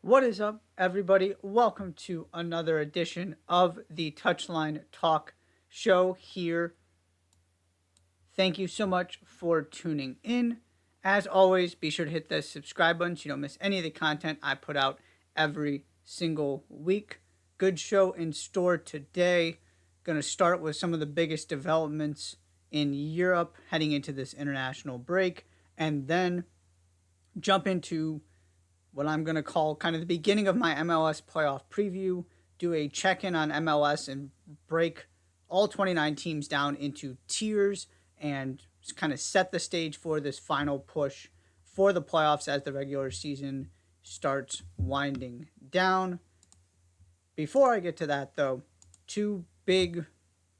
What is up, everybody? Welcome to another edition of the Touchline Talk show here. Thank you so much for tuning in. As always, be sure to hit the subscribe button so you don't miss any of the content I put out every single week. Good show in store today. Going to start with some of the biggest developments in Europe heading into this international break, and then jump into what I'm going to call kind of the beginning of my MLS playoff preview, do a check in on MLS and break all 29 teams down into tiers and kind of set the stage for this final push for the playoffs as the regular season starts winding down. Before I get to that, though, two big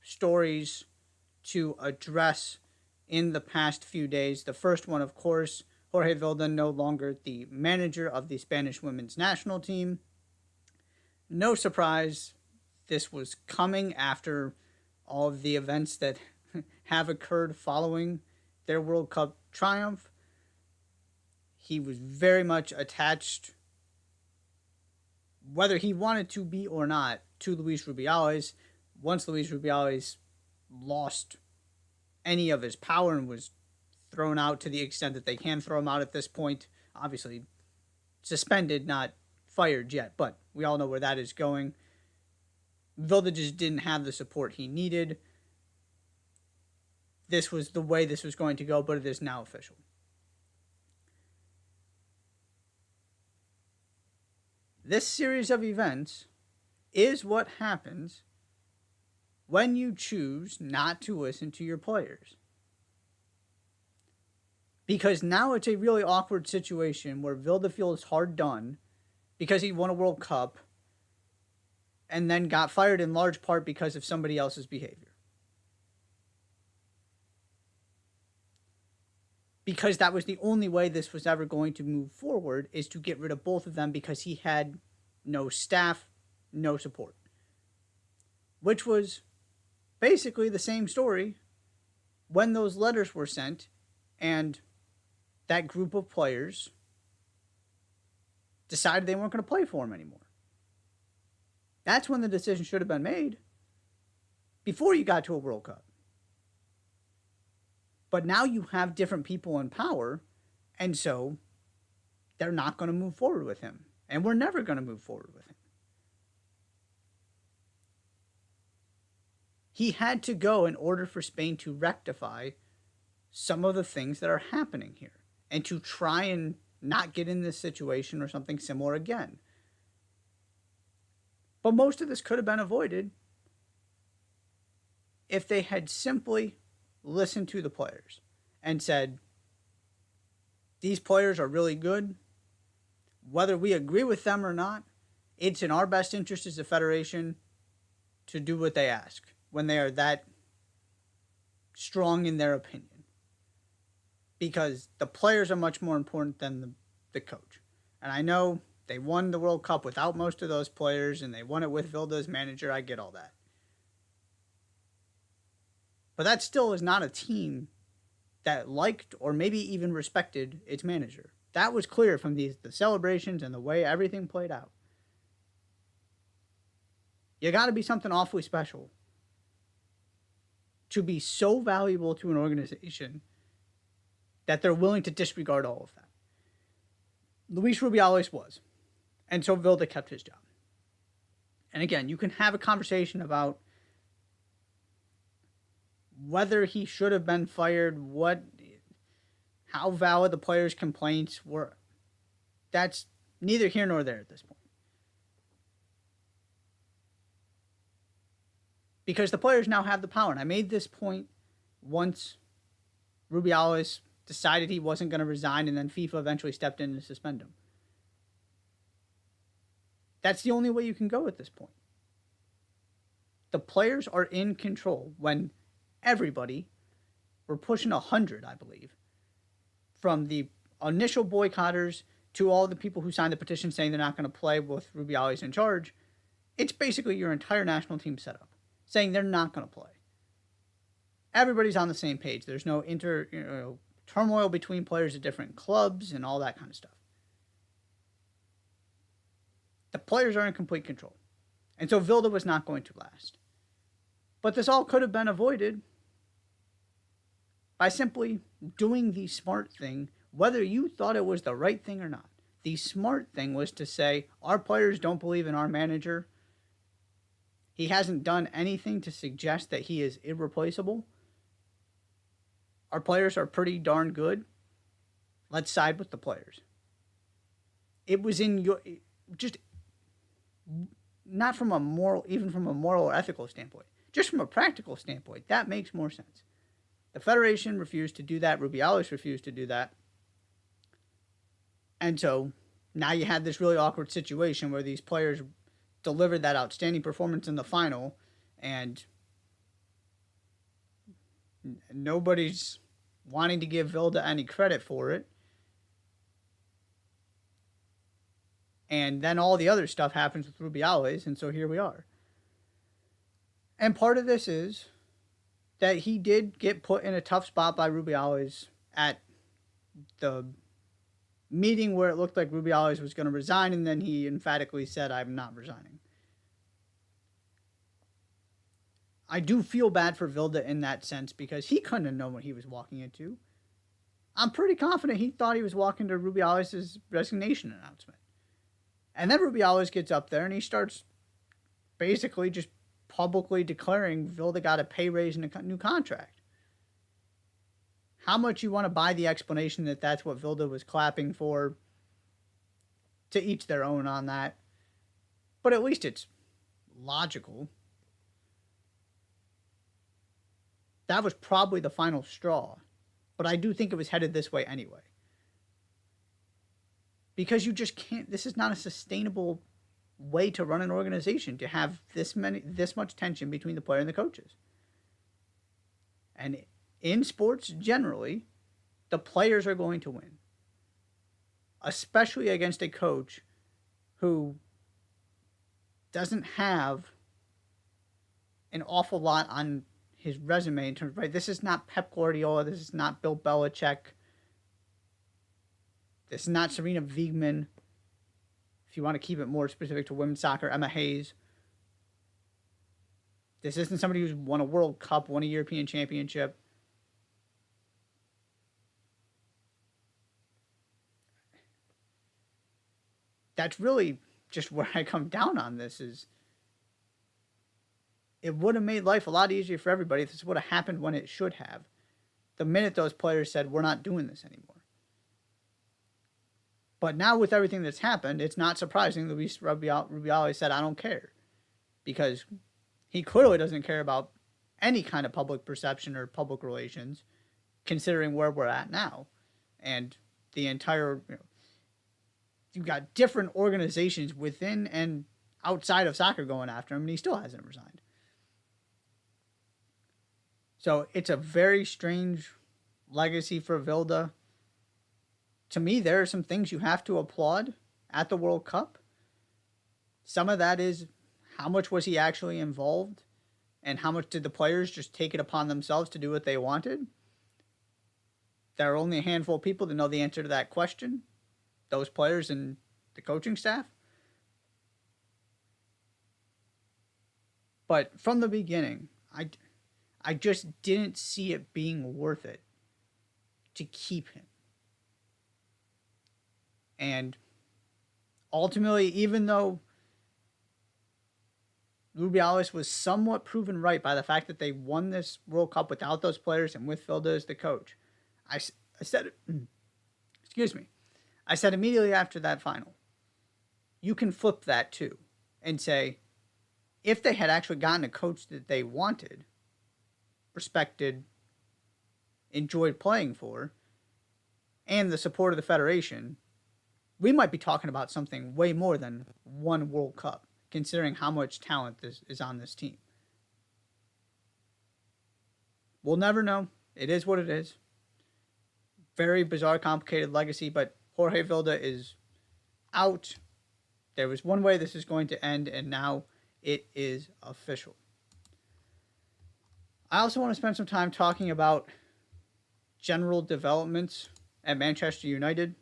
stories to address in the past few days. The first one, of course, Jorge Vilda no longer the manager of the Spanish women's national team. No surprise, this was coming after all of the events that have occurred following their World Cup triumph. He was very much attached, whether he wanted to be or not, to Luis Rubiales. Once Luis Rubiales lost any of his power and was thrown out to the extent that they can throw him out at this point. Obviously, suspended, not fired yet, but we all know where that is going. Vilda just didn't have the support he needed. This was the way this was going to go, but it is now official. This series of events is what happens when you choose not to listen to your players. Because now it's a really awkward situation where Vilda feels hard done because he won a World Cup and then got fired in large part because of somebody else's behavior. Because that was the only way this was ever going to move forward, is to get rid of both of them because he had no staff, no support. Which was basically the same story when those letters were sent and that group of players decided they weren't going to play for him anymore. That's when the decision should have been made, before you got to a World Cup. But now you have different people in power, and so they're not going to move forward with him. And we're never going to move forward with him. He had to go in order for Spain to rectify some of the things that are happening here and to try and not get in this situation or something similar again. But most of this could have been avoided if they had simply listened to the players and said, these players are really good. Whether we agree with them or not, it's in our best interest as a federation to do what they ask when they are that strong in their opinion. Because the players are much more important than the coach. And I know they won the World Cup without most of those players, and they won it with Vilda as manager. I get all that. But that still is not a team that liked or maybe even respected its manager. That was clear from the celebrations and the way everything played out. You got to be something awfully special to be so valuable to an organization that they're willing to disregard all of that. Luis Rubiales was. And so Vilda kept his job. And again, you can have a conversation about whether he should have been fired, how valid the players' complaints were. That's neither here nor there at this point. Because the players now have the power. And I made this point once Rubiales decided he wasn't going to resign, and then FIFA eventually stepped in to suspend him. That's the only way you can go at this point. The players are in control when everybody, we're pushing 100, I believe, from the initial boycotters to all the people who signed the petition saying they're not going to play with Rubiales in charge. It's basically your entire national team setup saying they're not going to play. Everybody's on the same page. There's no turmoil between players of different clubs and all that kind of stuff. The players are in complete control. And so Vilda was not going to last. But this all could have been avoided by simply doing the smart thing, whether you thought it was the right thing or not. The smart thing was to say, our players don't believe in our manager. He hasn't done anything to suggest that he is irreplaceable. Our players are pretty darn good. Let's side with the players. It was in your, just not from a moral, even from a moral or ethical standpoint, just from a practical standpoint, that makes more sense. The Federation refused to do that. Rubiales refused to do that. And so now you had this really awkward situation where these players delivered that outstanding performance in the final, and nobody's wanting to give Vilda any credit for it. And then all the other stuff happens with Rubiales, and so here we are. And part of this is that he did get put in a tough spot by Rubiales at the meeting where it looked like Rubiales was going to resign, and then he emphatically said, I'm not resigning. I do feel bad for Vilda in that sense because he couldn't have known what he was walking into. I'm pretty confident he thought he was walking to Rubiales' resignation announcement. And then Rubiales gets up there and he starts basically just publicly declaring Vilda got a pay raise and a new contract. How much you want to buy the explanation that that's what Vilda was clapping for, to each their own on that. But at least it's logical. That was probably the final straw. But I do think it was headed this way anyway. Because you just can't, this is not a sustainable way to run an organization, to have this much tension between the player and the coaches. And in sports generally, the players are going to win. Especially against a coach who doesn't have an awful lot on his resume in terms of, right, this is not Pep Guardiola, this is not Bill Belichick, this is not Serena Wiegman. If you want to keep it more specific to women's soccer, Emma Hayes. This isn't somebody who's won a World Cup, won a European Championship. That's really just where I come down on this is it would have made life a lot easier for everybody if this would have happened when it should have. The minute those players said, we're not doing this anymore. But now with everything that's happened, it's not surprising that Rubiales said, I don't care. Because he clearly doesn't care about any kind of public perception or public relations, considering where we're at now. And the entire, you've got different organizations within and outside of soccer going after him, and he still hasn't resigned. So it's a very strange legacy for Vilda. To me, there are some things you have to applaud at the World Cup. Some of that is how much was he actually involved and how much did the players just take it upon themselves to do what they wanted? There are only a handful of people that know the answer to that question. Those players and the coaching staff. But from the beginning, I just didn't see it being worth it to keep him. And ultimately, even though Rubiales was somewhat proven right by the fact that they won this World Cup without those players and with Vilda as the coach, I said, excuse me, I said immediately after that final, you can flip that too and say, if they had actually gotten a coach that they wanted, respected, enjoyed playing for, and the support of the Federation, we might be talking about something way more than one World Cup, considering how much talent is on this team. We'll never know. It is what it is. Very bizarre, complicated legacy, but Jorge Vilda is out. There was one way this is going to end, and now it is official. I also want to spend some time talking about general developments at Manchester United,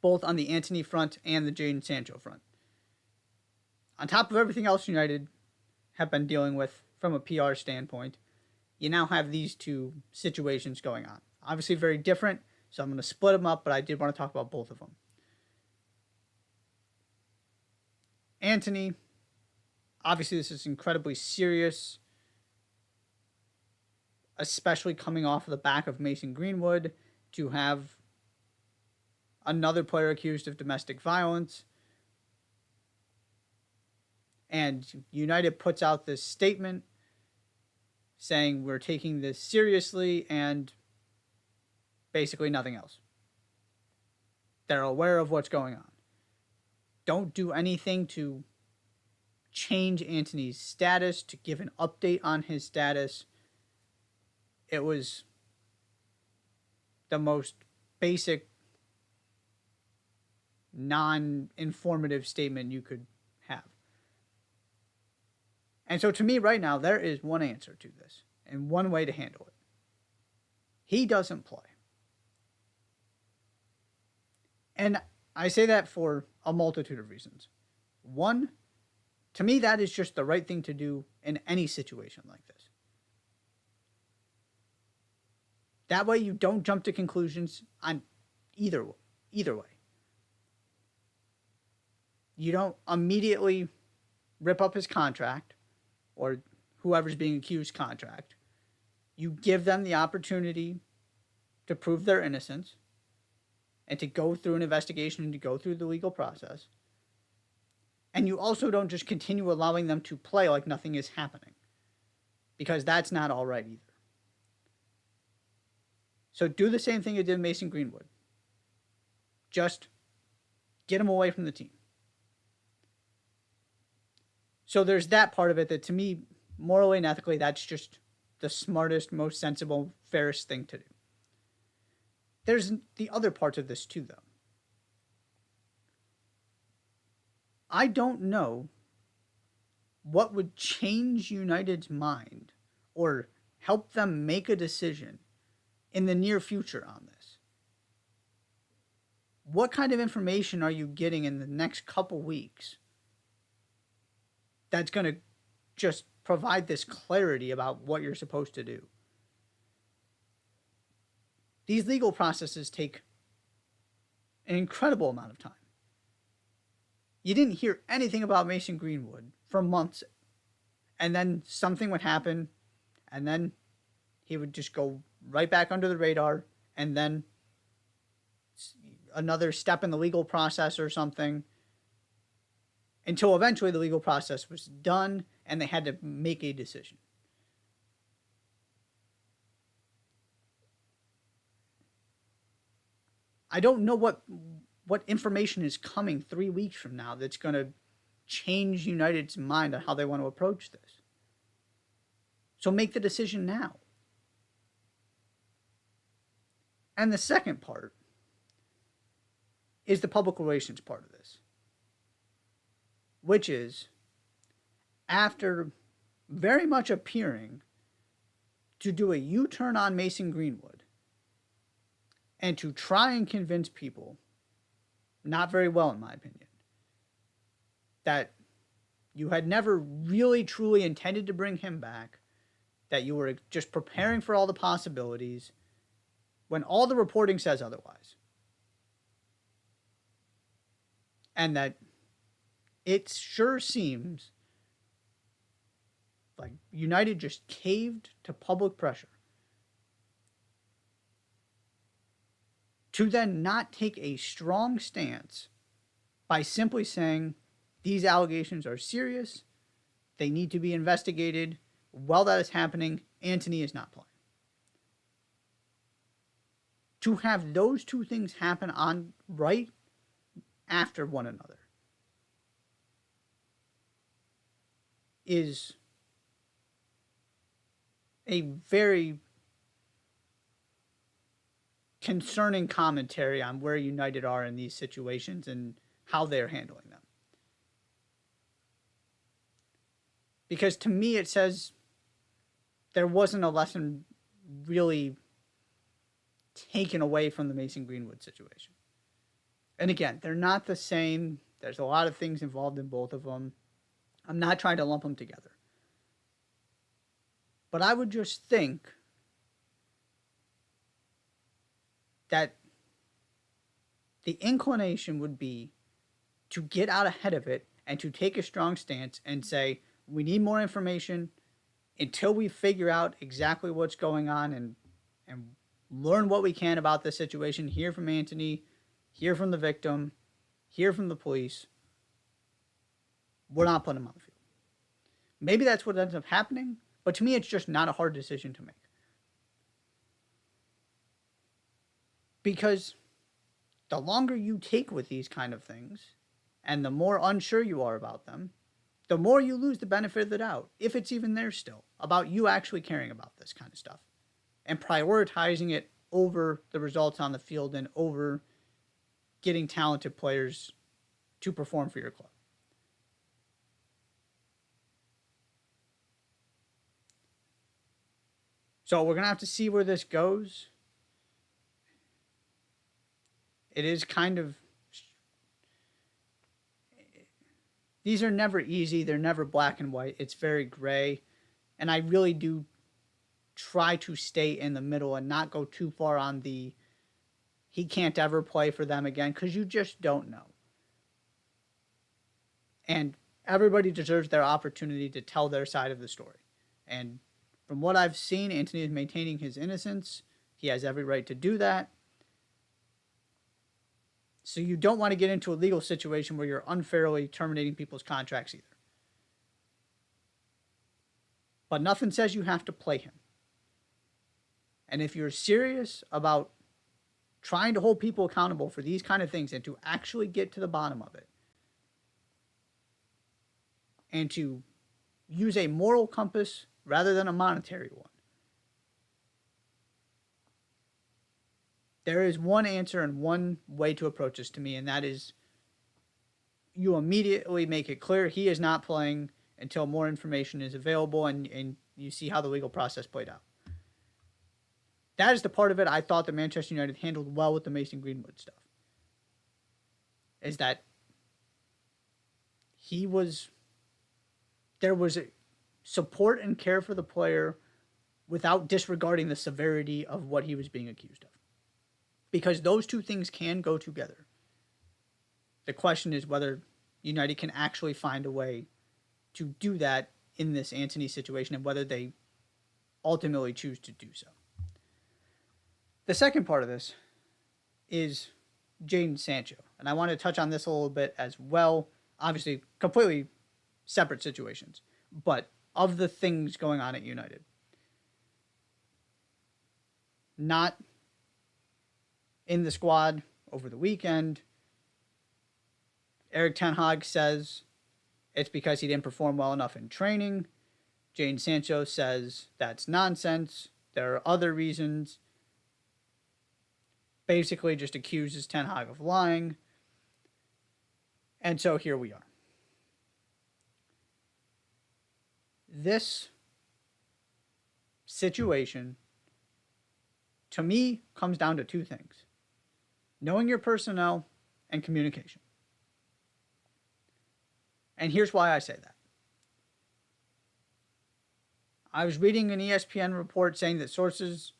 both on the Antony front and the Jadon Sancho front. on top of everything else United have been dealing with from a PR standpoint, you now have these two situations going on. Obviously, very different, so I'm going to split them up, but I did want to talk about both of them. Antony, obviously, this is incredibly serious, especially coming off of the back of Mason Greenwood, to have another player accused of domestic violence. And United puts out this statement saying we're taking this seriously and basically nothing else. They're aware of what's going on. Don't do anything to change Antony's status, to give an update on his status. It was the most basic, non-informative statement you could have. And so to me right now, there is one answer to this and one way to handle it. He doesn't play. And I say that for a multitude of reasons. One, to me, that is just the right thing to do in any situation like this. That way you don't jump to conclusions on either way. You don't immediately rip up his contract or whoever's being accused contract. You give them the opportunity to prove their innocence and to go through an investigation and to go through the legal process. And you also don't just continue allowing them to play like nothing is happening, because that's not all right either. So do the same thing you did with Mason Greenwood. Just get him away from the team. So there's that part of it that, to me, morally and ethically, that's just the smartest, most sensible, fairest thing to do. There's the other parts of this too, though. I don't know what would change United's mind or help them make a decision in the near future on this. What kind of information are you getting in the next couple weeks that's going to just provide this clarity about what you're supposed to do? These legal processes take an incredible amount of time. You didn't hear anything about Mason Greenwood for months, and then something would happen, and then he would just go right back under the radar, and then another step in the legal process or something, until eventually the legal process was done and they had to make a decision. I don't know what information is coming 3 weeks from now that's going to change United's mind on how they want to approach this. So make the decision now. And the second part is the public relations part of this, which is, after very much appearing to do a U-turn on Mason Greenwood and to try and convince people, not very well in my opinion, that you had never really truly intended to bring him back, that you were just preparing for all the possibilities, when all the reporting says otherwise. And that it sure seems like United just caved to public pressure to then not take a strong stance by simply saying these allegations are serious, they need to be investigated. While that is happening, Antony is not playing. To have those two things happen on right after one another is a very concerning commentary on where United are in these situations and how they're handling them. Because to me, it says there wasn't a lesson really taken away from the Mason Greenwood situation. And again, they're not the same. There's a lot of things involved in both of them. I'm not trying to lump them together. But I would just think that the inclination would be to get out ahead of it and to take a strong stance and say, we need more information until we figure out exactly what's going on and learn what we can about the situation, hear from Anthony, hear from the victim, hear from the police. We're not putting him on the field. Maybe that's what ends up happening, but to me, it's just not a hard decision to make. Because the longer you take with these kind of things, and the more unsure you are about them, the more you lose the benefit of the doubt, if it's even there still, about you actually caring about this kind of stuff and prioritizing it over the results on the field and over getting talented players to perform for your club. So we're going to have to see where this goes. It is kind of... These are never easy. They're never black and white. It's very gray. And I really do try to stay in the middle and not go too far on the he can't ever play for them again, because you just don't know. And everybody deserves their opportunity to tell their side of the story. And from what I've seen, Anthony is maintaining his innocence. He has every right to do that. So you don't want to get into a legal situation where you're unfairly terminating people's contracts either. But nothing says you have to play him. And if you're serious about trying to hold people accountable for these kind of things and to actually get to the bottom of it, and to use a moral compass rather than a monetary one, there is one answer and one way to approach this to me, and that is you immediately make it clear he is not playing until more information is available and you see how the legal process played out. That is the part of it I thought that Manchester United handled well with the Mason Greenwood stuff. Is that there was a support and care for the player without disregarding the severity of what he was being accused of. Because those two things can go together. The question is whether United can actually find a way to do that in this Anthony situation and whether they ultimately choose to do so. The second part of this is Jadon Sancho. And I want to touch on this a little bit as well. Obviously, completely separate situations. But of the things going on at United, not in the squad over the weekend, Erik ten Hag says it's because he didn't perform well enough in training. Jadon Sancho says that's nonsense. There are other reasons. Basically just accuses Ten Hag of lying. And so here we are. This situation, to me, comes down to two things: knowing your personnel and communication. And here's why I say that. I was reading an ESPN report saying that sources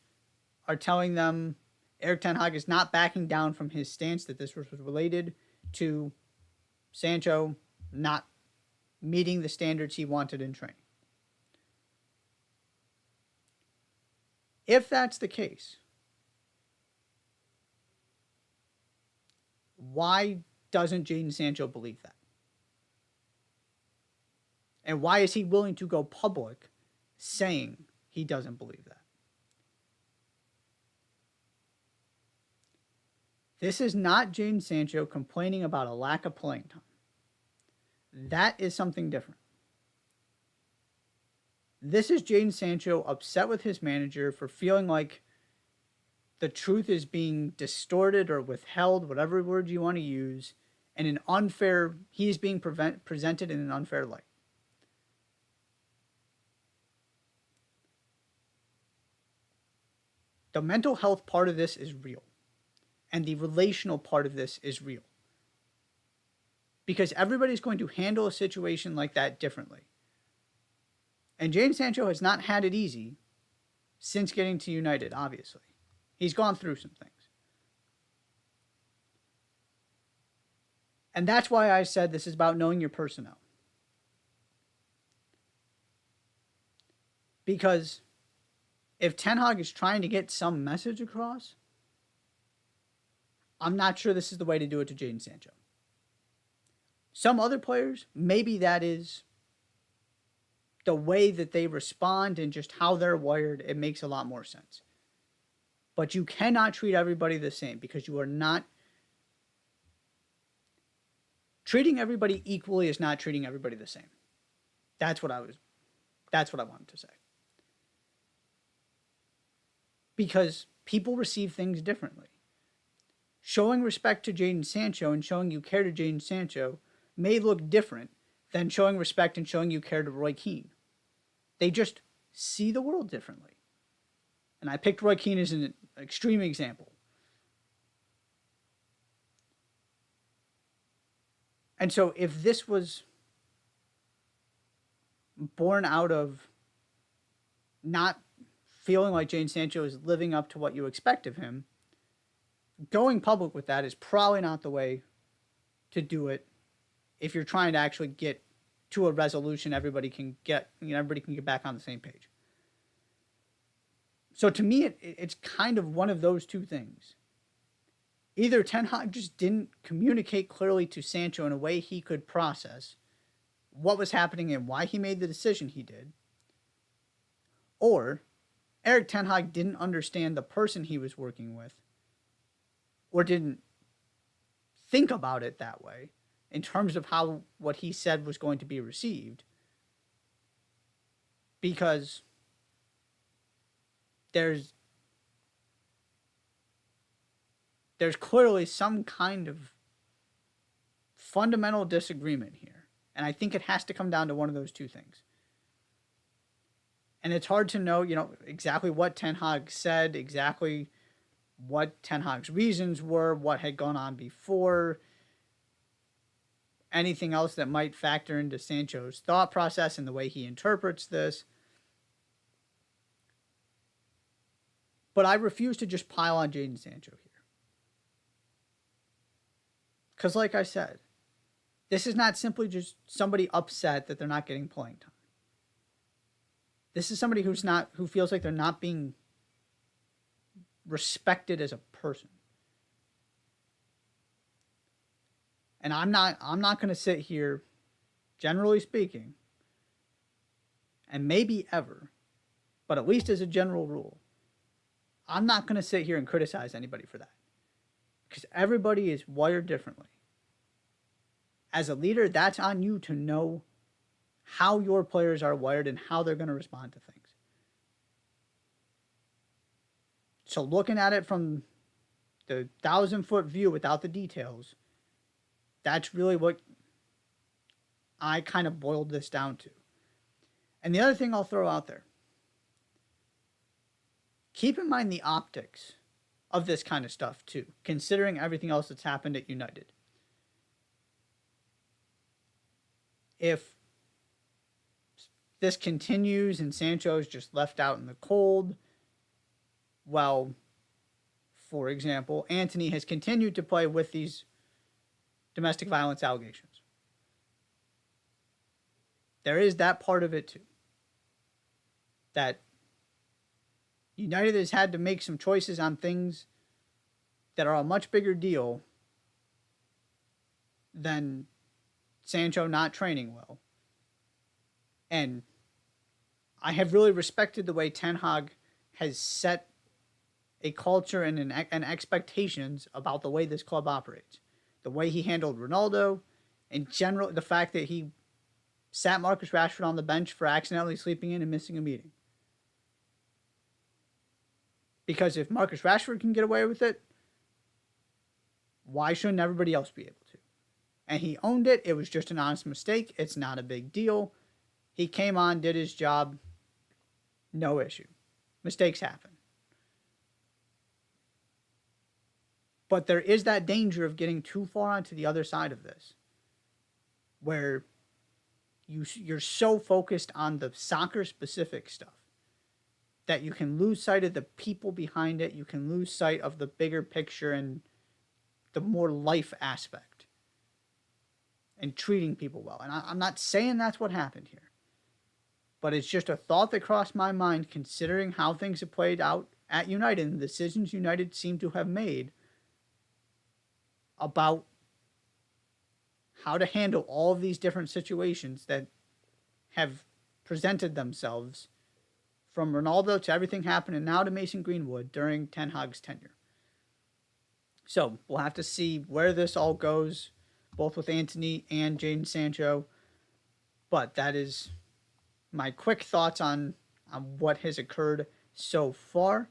are telling them Erik ten Hag is not backing down from his stance that this was related to Sancho not meeting the standards he wanted in training. If that's the case, why doesn't Jadon Sancho believe that? And why is he willing to go public saying he doesn't believe that? This is not Jadon Sancho complaining about a lack of playing time. That is something different. This is Jadon Sancho upset with his manager for feeling like the truth is being distorted or withheld, whatever word you want to use, and he is being presented in an unfair light. The mental health part of this is real. And the relational part of this is real. because everybody's going to handle a situation like that differently. And Jadon Sancho has not had it easy since getting to United, obviously. He's gone through some things. And that's why I said this is about knowing your personnel. Because if Ten Hag is trying to get some message across, I'm not sure this is the way to do it to Jadon Sancho. Some other players, maybe that is the way that they respond and just how they're wired. It makes a lot more sense. But you cannot treat everybody the same, because you are not treating everybody equally is not treating everybody the same. That's what I wanted to say. Because people receive things differently. Showing respect to Jadon Sancho and showing you care to Jadon Sancho may look different than showing respect and showing you care to Roy Keane. They just see the world differently. And I picked Roy Keane as an extreme example. And so if this was born out of not feeling like Jadon Sancho is living up to what you expect of him, going public with that is probably not the way to do it if you're trying to actually get to a resolution everybody can get back on the same page. So to me, it's kind of one of those two things. Either Ten Hag just didn't communicate clearly to Sancho in a way he could process what was happening and why he made the decision he did, or Erik Ten Hag didn't understand the person he was working with, or didn't think about it that way in terms of how what he said was going to be received, because there's clearly some kind of fundamental disagreement here. And I think it has to come down to one of those two things. And it's hard to know, exactly what Ten Hag said, exactly what Ten Hag's reasons were, what had gone on before, anything else that might factor into Sancho's thought process and the way he interprets this. But I refuse to just pile on Jadon Sancho here. Because like I said, this is not simply just somebody upset that they're not getting playing time. This is somebody who feels like they're not being respected as a person. And I'm not going to sit here, generally speaking, and maybe ever, but at least as a general rule, I'm not going to sit here and criticize anybody for that. Because everybody is wired differently. As a leader, that's on you to know how your players are wired and how they're going to respond to things. So looking at it from the 1,000-foot view without the details, that's really what I kind of boiled this down to. And the other thing I'll throw out there, keep in mind the optics of this kind of stuff too, considering everything else that's happened at United. If this continues and Sancho is just left out in the cold, well, for example, Antony has continued to play with these domestic violence allegations. There is that part of it too. That United has had to make some choices on things that are a much bigger deal than Sancho not training well. And I have really respected the way Ten Hag has set a culture and expectations about the way this club operates. The way he handled Ronaldo, in general, the fact that he sat Marcus Rashford on the bench for accidentally sleeping in and missing a meeting. Because if Marcus Rashford can get away with it, why shouldn't everybody else be able to? And he owned it. It was just an honest mistake. It's not a big deal. He came on, did his job. No issue. Mistakes happen. But there is that danger of getting too far onto the other side of this. where you're so focused on the soccer specific stuff that you can lose sight of the people behind it. You can lose sight of the bigger picture and the more life aspect and treating people well. And I'm not saying that's what happened here, but it's just a thought that crossed my mind considering how things have played out at United and the decisions United seem to have made about how to handle all of these different situations that have presented themselves from Ronaldo to everything happening now to Mason Greenwood during Ten Hag's tenure. So we'll have to see where this all goes, both with Antony and Jadon Sancho. But that is my quick thoughts on what has occurred so far.